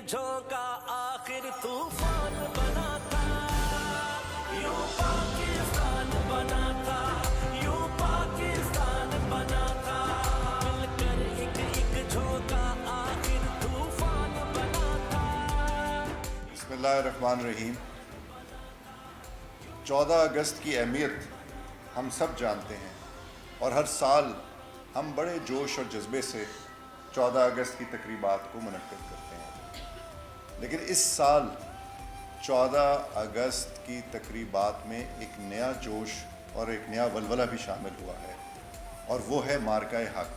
झोंका आखिर तूफान बना था, यूं पाकिस्तान बना था, यूं पाकिस्तान बना था, मिलकर एक झोंका आखिर तूफान बना था। बिस्मिल्लाहिर्रहमानिर्रहीम। 14 अगस्त की अहमियत हम सब जानते हैं और हर साल हम बड़े जोश और जज्बे से 14 अगस्त की तकरीबात को मुनक्किद करते हैं, लेकिन इस साल 14 अगस्त की तकरीबात में एक नया जोश और एक नया वलवला भी शामिल हुआ है, और वो है मार्का-ए हक।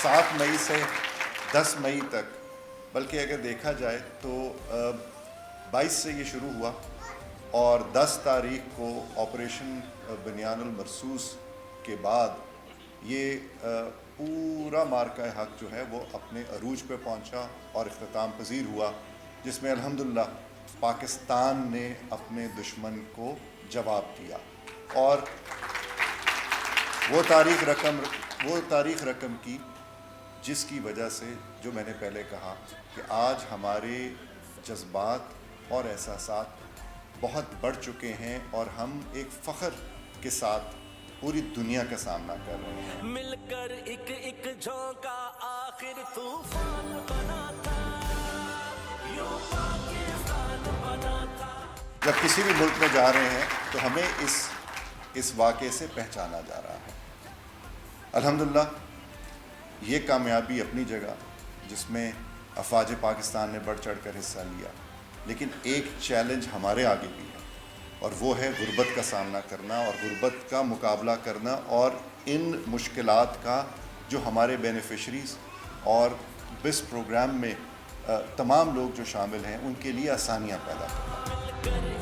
7 मई से 10 मई तक, बल्कि अगर देखा जाए तो 22 से ये शुरू हुआ और 10 तारीख को ऑपरेशन बनियानुल मरसूस के बाद ये पूरा मार्का हक जो है वो अपने अरूज पे पहुंचा और इख्तिताम पजीर हुआ, जिसमें अल्हम्दुलिल्लाह पाकिस्तान ने अपने दुश्मन को जवाब दिया। और वो तारीख़ रकम की जिसकी वजह से, जो मैंने पहले कहा कि आज हमारे जज्बात और एहसासात बहुत बढ़ चुके हैं और हम एक फ़ख्र के साथ पूरी दुनिया का सामना कर रहे हैं। मिलकर एक झोंका आखिर तूफान बना था, यूं पाकिस्तान बना था। जब किसी भी मुल्क में जा रहे हैं तो हमें इस वाक़े से पहचाना जा रहा है। अल्हम्दुलिल्लाह ये कामयाबी अपनी जगह, जिसमें अफवाज पाकिस्तान ने बढ़ चढ़ कर हिस्सा लिया, लेकिन एक चैलेंज हमारे आगे भी है, और वो है गुर्बत का सामना करना और गुर्बत का मुकाबला करना, और इन मुश्किलात का जो हमारे बेनिफिशरीज़ और BIS प्रोग्राम में तमाम लोग जो शामिल हैं उनके लिए आसानियाँ पैदा करना।